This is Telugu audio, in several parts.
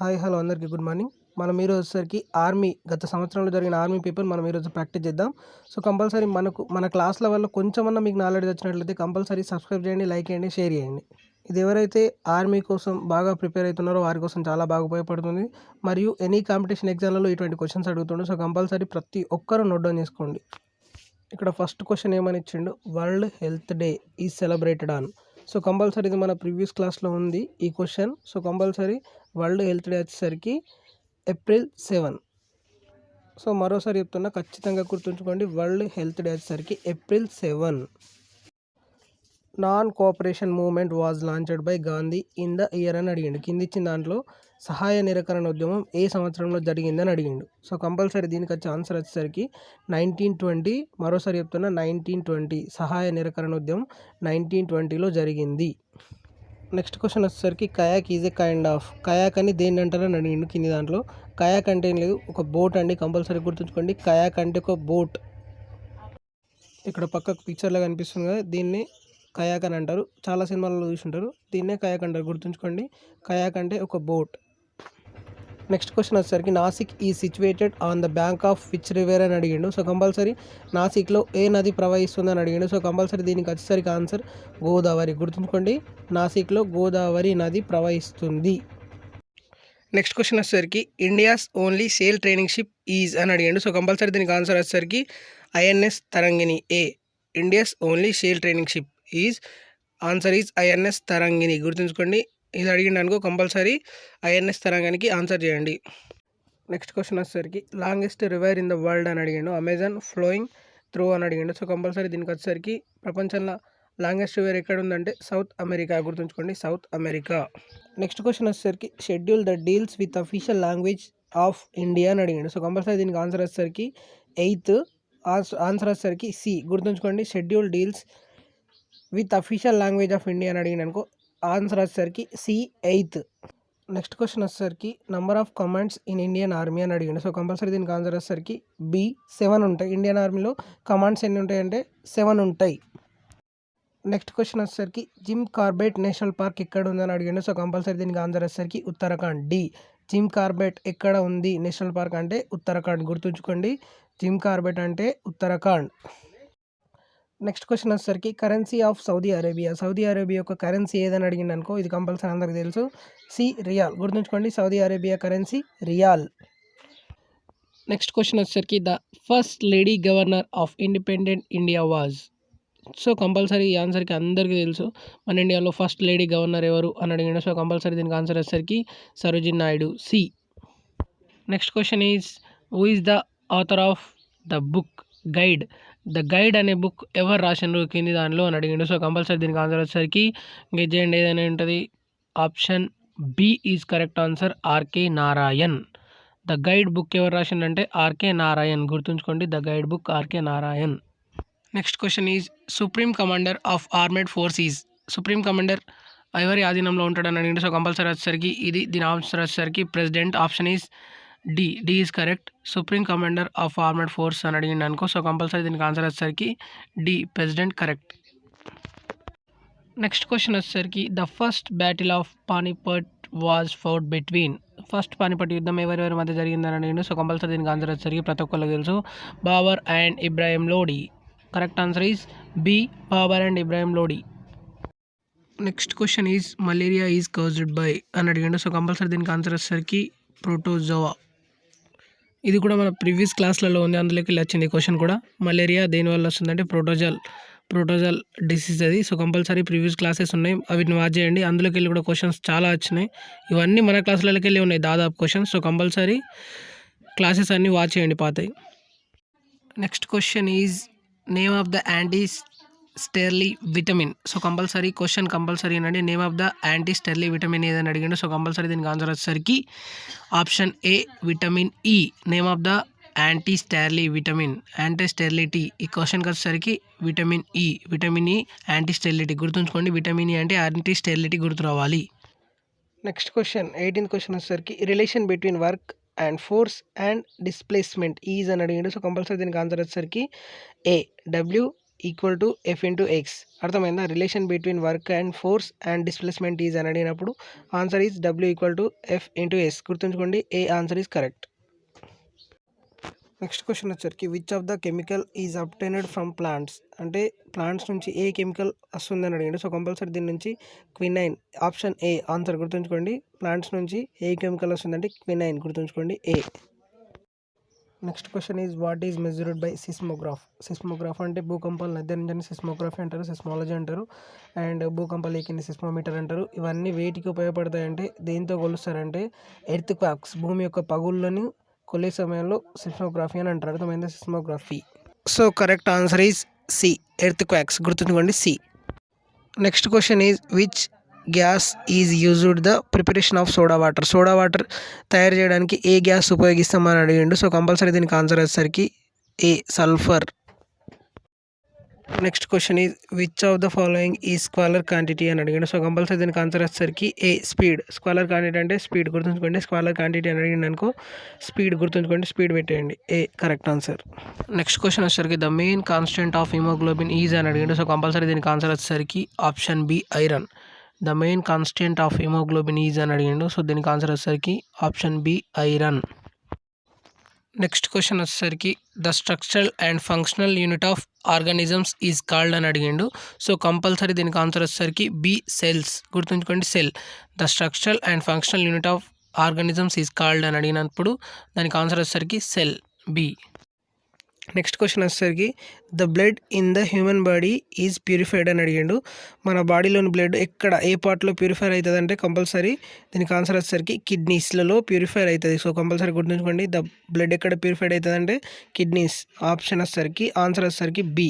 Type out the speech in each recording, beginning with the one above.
హాయ్ హలో అందరికీ గుడ్ మార్నింగ్. మనం ఈరోజు వచ్చేసరికి ఆర్మీ గత సంవత్సరంలో జరిగిన ఆర్మీ పేపర్ మనం ఈరోజు ప్రాక్టీస్ చేద్దాం. సో కంపల్సరీ మన క్లాస్ లెవెల్లో కొంచెమన్నా మీకు నాలెడ్జ్ వచ్చినట్లయితే కంపల్సరీ సబ్స్క్రైబ్ చేయండి, లైక్ చేయండి, షేర్ చేయండి. ఇది ఎవరైతే ఆర్మీ కోసం బాగా ప్రిపేర్ అవుతున్నారో వారి కోసం చాలా బాగా ఉపయోగపడుతుంది. మరియు ఎనీ కాంపిటీషన్ ఎగ్జామ్లలో ఇటువంటి క్వశ్చన్స్ అడుగుతుండే. సో కంపల్సరీ ప్రతి ఒక్కరూ నోట్ డౌన్ చేసుకోండి. ఇక్కడ ఫస్ట్ క్వశ్చన్ ఏమని ఇచ్చిండు, world health day is celebrated on. So compulsory ఇది మన ప్రీవియస్ క్లాస్లో ఉంది ఈ question. So compulsory world health day వచ్చేసరికి ఏప్రిల్ 7. సో మరోసారి చెప్తున్నా, ఖచ్చితంగా గుర్తుంచుకోండి, వరల్డ్ హెల్త్ డే వచ్చేసరికి April 7. Non cooperation movement was launched by Gandhi in the year అని అడిగిండు. కింది ఇచ్చిన దాంట్లో సహాయ నిరాకరణ ఉద్యమం ఏ సంవత్సరంలో జరిగిందని అడిగిండు. సో కంపల్సరీ దీనికి వచ్చే ఆన్సర్ వచ్చేసరికి 1920. మరోసారి చెప్తున్నా, 1920 సహాయ నిరాకరణ ఉద్యమం 1920లో జరిగింది. నెక్స్ట్ క్వశ్చన్ వచ్చేసరికి కయాక్ ఈజ్ ఏ కైండ్ ఆఫ్. కయాక్ అని దేన్ని అంటారని అడిగిండు కింది దాంట్లో. కయాక్ అంటే ఏం లేదు, ఒక బోట్ అండి. కంపల్సరీ గుర్తుంచుకోండి, కయాక్ అంటే ఒక బోట్. ఇక్కడ పక్కకు పిక్చర్లో కనిపిస్తుంది కదా, దీన్ని కయాక్ అని అంటారు. చాలా సినిమాలలో చూసుంటారు, దీన్నే కయాక్ అంటారు. గుర్తుంచుకోండి, కయాక్ అంటే ఒక బోట్. నెక్స్ట్ క్వశ్చన్ వచ్చేసరికి నాసిక్ ఈ situated on the bank of which river అని అడిగిండు. సో కంపల్సరీ నాసిక్లో ఏ నది ప్రవహిస్తుంది అని అడిగిండు. సో కంపల్సరీ దీనికి వచ్చేసరికి ఆన్సర్ గోదావరి. గుర్తుంచుకోండి, నాసిక్లో గోదావరి నది ప్రవహిస్తుంది. నెక్స్ట్ క్వశ్చన్ వచ్చేసరికి India's only sail training ship is అని అడిగిండు. సో కంపల్సరీ దీనికి ఆన్సర్ వచ్చేసరికి ఐఎన్ఎస్ తరంగిణి. ఏ India's only sail training ship is, answer is INS Tarangini. గుర్తుంచుకోండి, ఇది అడిగిండు అనుకో కంపల్సరీ ఐఎన్ఎస్ తరంగానికి ఆన్సర్ చేయండి. నెక్స్ట్ క్వశ్చన్ వచ్చేసరికి longest river in the world అని అడిగిండు. అమెజాన్ ఫ్లోయింగ్ త్రూ అని అడిగిండు. సో కంపల్సరీ దీనికి వచ్చేసరికి ప్రపంచంలో లాంగెస్ట్ రివర్ ఎక్కడ ఉందంటే సౌత్ అమెరికా. గుర్తుంచుకోండి, సౌత్ అమెరికా. నెక్స్ట్ క్వశ్చన్ వచ్చేసరికి schedule the deals with official language of India అని అడిగిండు. సో కంపల్సరీ దీనికి ఆన్సర్ వచ్చేసరికి 8th. ఆన్సర్ వచ్చేసరికి సి. గుర్తుంచుకోండి, schedule deals with official language of India అని అడిగిండు అనుకో, ఆన్సర్ వచ్చేసరికి సి 8th. నెక్స్ట్ క్వశ్చన్ వచ్చేసరికి number of commands in Indian army అని అడిగిండు. సో కంపల్సరీ దీనికి ఆన్సర్ వచ్చేసరికి బి 7 ఉంటాయి. ఇండియన్ ఆర్మీలో కమాండ్స్ ఎన్ని ఉంటాయి అంటే 7 ఉంటాయి. నెక్స్ట్ క్వశ్చన్ వచ్చేసరికి జిమ్ కార్బెట్ నేషనల్ పార్క్ ఎక్కడ ఉందని అడిగిండు. సో కంపల్సరీ దీనికి ఆన్సర్ వచ్చేసరికి ఉత్తరాఖండ్. డి. జిమ్ కార్బెట్ ఎక్కడ ఉంది నేషనల్ పార్క్ అంటే ఉత్తరాఖండ్. గుర్తుంచుకోండి, జిమ్ కార్బెట్ అంటే ఉత్తరాఖండ్. నెక్స్ట్ క్వశ్చన్ వచ్చేసరికి currency of Saudi Arabia. Saudi Arabia యొక్క కరెన్సీ ఏదని అడిగింది అనుకో, ఇది కంపల్సరీ అందరికి తెలుసు, సి రియాల్. గుర్తుంచుకోండి, Saudi Arabia currency riyal. Next question వచ్చేసరికి the first lady governor of independent India was. So compulsory ఈ ఆన్సర్కి అందరికీ తెలుసు, మన ఇండియాలో ఫస్ట్ లేడీ గవర్నర్ ఎవరు అని అడిగిండు. సో కంపల్సరీ దీనికి ఆన్సర్ వచ్చేసరికి Sarojini Naidu, C. Next question is who is the author of the book guide. The guide అనే బుక్ ఎవరు రాసినారు కింది దానిలో అని అడిగిండు. సో కంపల్సరీ దీనికి ఆన్సర్ వచ్చేసరికి గెట్ చేయండి ఏదైనా ఉంటుంది. Option B is correct answer, R K Narayan. The guide book ఎవరు రాసిండంటే ఆర్కే నారాయణ్. గుర్తుంచుకోండి, the guide book R K Narayan. Next question is supreme commander of armed force is. Supreme commander ఎవరి ఆధీనంలో ఉంటాడని అడిగిండు. సో కంపల్సరీ వచ్చేసరికి దీని ఆన్సర్ వచ్చేసరికి president. Option is D. D is correct. Supreme commander of armed force అని అడిగిండు అనుకో, సో కంపల్సరీ దీనికి ఆన్సర్ వచ్చేసరికి D, president correct. Next question వచ్చేసరికి the first battle of Panipat was fought between. First Panipat యుద్ధం ఎవరెవరి మధ్య జరిగిందని అడిగిండు. సో కంపల్సరీ దీనికి ఆన్సర్ వచ్చేసరికి ప్రతి ఒక్కరికి తెలుసు, Babur and Ibrahim Lodi. Correct answer is B, Babur and Ibrahim Lodi. Next question is malaria is caused by అని అడిగిండు. సో కంపల్సరీ దీనికి ఆన్సర్ వచ్చేసరికి ప్రోటోజోవా. ఇది కూడా మన ప్రీవియస్ క్లాస్లలో ఉంది, అందులోకి వచ్చింది క్వశ్చన్ కూడా. మలేరియా దేనివల్ల వస్తుందంటే ప్రోటోజాల్ డిసీజ్ అది. సో కంపల్సరీ ప్రీవియస్ క్లాసెస్ ఉన్నాయి, అవిని వాచ్ చేయండి. అందులోకి వెళ్ళి కూడా క్వశ్చన్స్ చాలా వచ్చినాయి. ఇవన్నీ మన క్లాసులకి వెళ్ళి ఉన్నాయి దాదాపు క్వశ్చన్స్. సో కంపల్సరీ క్లాసెస్ అన్నీ వాచ్ చేయండి పాతవి. Next question is name of the anti sterility vitamin. So compulsory question compulsory అండి, name of the anti sterility vitamin ఏదని అడిగిండు. సో కంపల్సరీ దీనికి ఆన్సర్ వచ్చేసరికి option A, vitamin E. Name of the anti sterility vitamin, anti sterility. ఈ క్వశ్చన్కి వచ్చేసరికి vitamin E. Vitamin E anti sterility. గుర్తుంచుకోండి, విటమిన్ ఈ అంటే యాంటీ స్టెరిలిటీ గుర్తు రావాలి. నెక్స్ట్ క్వశ్చన్ 18th క్వశ్చన్ వచ్చేసరికి relation between work and force and displacement is అని అడిగిండు. సో కంపల్సరీ దీనికి ఆన్సర్ వచ్చేసరికి A, W equal to F into X. అర్థమైందా? Relation between work and force and displacement is అని అడిగినప్పుడు answer is W equal to F into S. గుర్తుంచుకోండి, A answer is correct. Next question వచ్చరికి which of the chemical is obtained from plants. అంటే ప్లాంట్స్ నుంచి ఏ కెమికల్ వస్తుందని అడిగాడు. సో కంపల్సరీ దీని నుంచి క్వినైన్. Option A answer. గుర్తుంచుకోండి, ప్లాంట్స్ నుంచి ఏ కెమికల్ వస్తుందంటే క్వినైన్. గుర్తుంచుకోండి, A. Next question is what is measured by seismograph. Seismograph అంటే భూకంపాలు నిర్ధారించని సిస్మోగ్రఫీ అంటారు, సిస్మాలజీ అంటారు. అండ్ భూకంపాలు లేకింది సిస్మోమీటర్ అంటారు. ఇవన్నీ వేటికి ఉపయోగపడతాయంటే దేంతో కొలుస్తారంటే ఎర్త్ క్వాక్స్, భూమి యొక్క పగుళ్ళని కొలే సమయంలో సిస్మోగ్రఫీ అని అంటారు. అర్థమైందా? Seismography. So correct answer is C, earthquakes. గుర్తుంచుకోండి, C. Next question is which gas is used the preparation of soda water. Soda water తయారు చేయడానికి ఏ గ్యాస్ ఉపయోగిస్తామని అడిగిండు. సో కంపల్సరీ దీనికి ఆన్సర్ వచ్చేసరికి A, sulphur. Next question is which of the following is scalar quantity అని అడిగాడు. సో కంపల్సరీ దీనికి ఆన్సర్ వచ్చేసరికి ఏ, స్పీడ్. స్క్వాలర్ క్వాంటిటీ అంటే స్పీడ్. గుర్తుంచుకోండి, స్క్వాలర్ క్వాంటిటీ అని అడిగింది అనుకో స్పీడ్. గుర్తుంచుకోండి, స్పీడ్ పెట్టేయండి, A correct answer. Next question వచ్చేసరికి the main constant of haemoglobin is అని అడిగాడు. సో కంపల్సరీ దీనికి ఆన్సర్ వచ్చేసరికి option B, iron. The main constant of haemoglobin is అని అడిగాడు. సో దీనికి ఆన్సర్ వచ్చేసరికి option B, iron. Next question వచ్చేసరికి the structural and functional unit of organisms is called అని అడిగిండు. సో కంపల్సరీ దీనికి ఆన్సర్ వచ్చేసరికి బి, సెల్స్. గుర్తుంచుకోండి, cell. The structural and functional unit of organisms is called అని అడిగినప్పుడు దానికి ఆన్సర్ వచ్చేసరికి సెల్, బి. నెక్స్ట్ క్వశ్చన్ వచ్చేసరికి the blood in the human body is purified అని అడిగిండు. మన బాడీలోని బ్లడ్ ఎక్కడ, ఏ పార్ట్లో ప్యూరిఫై అవుతుంది అంటే కంపల్సరీ దీనికి ఆన్సర్ వచ్చేసరికి కిడ్నీస్లలో ప్యూరిఫై అవుతుంది. సో కంపల్సరీ గుర్తుంచుకోండి, ద బ్లడ్ ఎక్కడ ప్యూరిఫైడ్ అవుతుంది అంటే కిడ్నీస్. ఆప్షన్ వచ్చేసరికి ఆన్సర్ వచ్చేసరికి బి.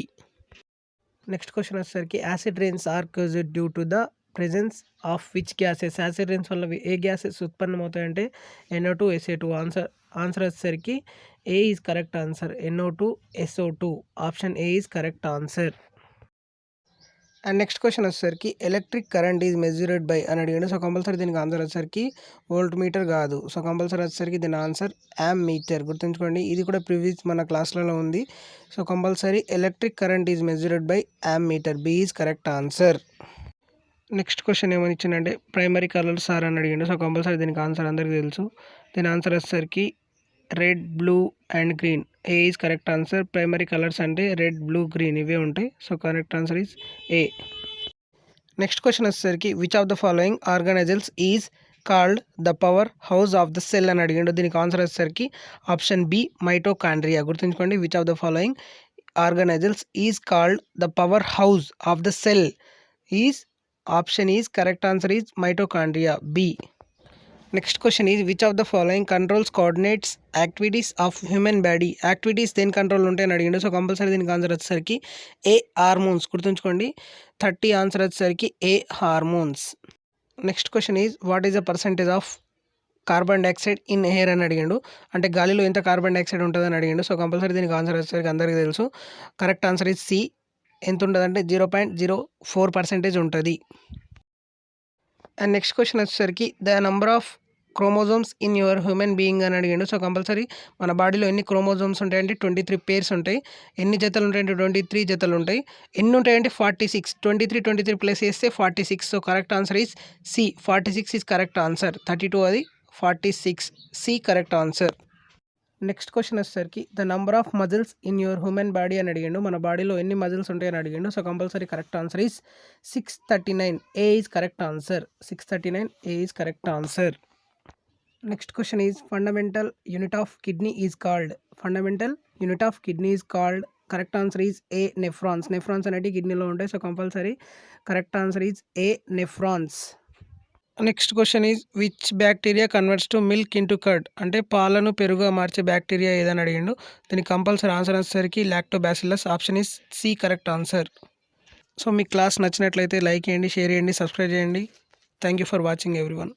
నెక్స్ట్ క్వశ్చన్ వచ్చేసరికి acid rains are caused due to the presence of which gases. Acid rains వల్ల ఏ గ్యాసెస్ ఉత్పన్నమవుతాయంటే NO2, SA2. ఆన్సర్ వచ్చేసరికి A is correct answer, NO2, SO2. Option A is correct answer. And next question వచ్చేసరికి electric current is measured by అని అడిగాడు. సో కంపల్సరీ దీనికి ఆన్సర్ వచ్చేసరికి వోల్ట్ మీటర్ కాదు. సో కంపల్సరీ వచ్చేసరికి దీని ఆన్సర్ యామ్ మీటర్. గుర్తుంచుకోండి, ఇది కూడా ప్రీవియస్ మన క్లాస్లలో ఉంది. So compulsory electric current is measured by ammeter, B is correct answer. Next question ఏమని ఇచ్చిందంటే ప్రైమరీ కలర్స్ సార్ అని అడిగిండు. సో కంపల్సరీ దీనికి ఆన్సర్ అందరికీ తెలుసు. దీని ఆన్సర్ వచ్చేసరికి red, blue and green. A is correct answer. Primary colours అంటే రెడ్, బ్లూ, గ్రీన్ ఇవే ఉంటాయి. So correct answer is A. Next question వచ్చేసరికి which of the following organelles is called the powerhouse of the cell అని అడిగిండు. దీనికి ఆన్సర్ వచ్చేసరికి ఆప్షన్ బి, మైటోకాండ్రియా. గుర్తుంచుకోండి, which of the following organelles is called the powerhouse of the cell is. Option is correct answer is mitochondria, B. Next question is which of the following controls coordinates activities of human body. Activities దేని కంట్రోల్ ఉంటాయని అడిగిండు. సో కంపల్సరీ దీనికి ఆన్సర్ వచ్చేసరికి ఏ, హార్మోన్స్. గుర్తుంచుకోండి, 30 ఆన్సర్ వచ్చేసరికి A, hormones. Next question is what is the percentage of carbon dioxide in air అని అడిగిండు. అంటే గాలిలో ఎంత కార్బన్ డైఆక్సైడ్ ఉంటుందని అడిగిండు. సో కంపల్సరీ దీనికి ఆన్సర్ వచ్చేసరికి అందరికీ తెలుసు. Correct answer is C. ఎంత ఉంటుంది అంటే 0.04% ఉంటుంది. అండ్ నెక్స్ట్ క్వశ్చన్ వచ్చేసరికి the number of chromosomes in your human being అని అడిగిండు. సో కంపల్సరీ మన బాడీలో ఎన్ని క్రోమోజోమ్స్ ఉంటాయంటే 23 పేర్స్ ఉంటాయి. ఎన్ని జతలు ఉంటాయంటే 23 జతలు ఉంటాయి. ఎన్ని ఉంటాయంటే 46. 23 ప్లస్ చేస్తే 46. So correct answer is C, 46 is correct answer. 32 అది 46, C correct answer. Next question వచ్చేసరికి the number of muscles in your human body అని అడిగిండు. మన బాడీలో ఎన్ని మజిల్స్ ఉంటాయని అడిగిండు. So compulsory correct answer is 639. A is correct answer. 639, A is correct answer. Next question is fundamental unit of kidney is called. Fundamental unit of kidney is called. Correct answer is A, nephrons. Nephrons అనేవి కిడ్నీలో ఉంటాయి. So compulsory correct answer is A, nephrons. Next question is which bacteria converts to milk into curd. అంటే పాలను పెరుగుగా మార్చే బ్యాక్టీరియా ఏదని అడిగిండు. దీనికి కంపల్సరీ ఆన్సర్ వచ్చేసరికి lactobacillus. Option is C correct answer. So మీ క్లాస్ నచ్చినట్లయితే లైక్ చేయండి, షేర్ చేయండి, సబ్స్క్రైబ్ చేయండి. Thank you for watching everyone.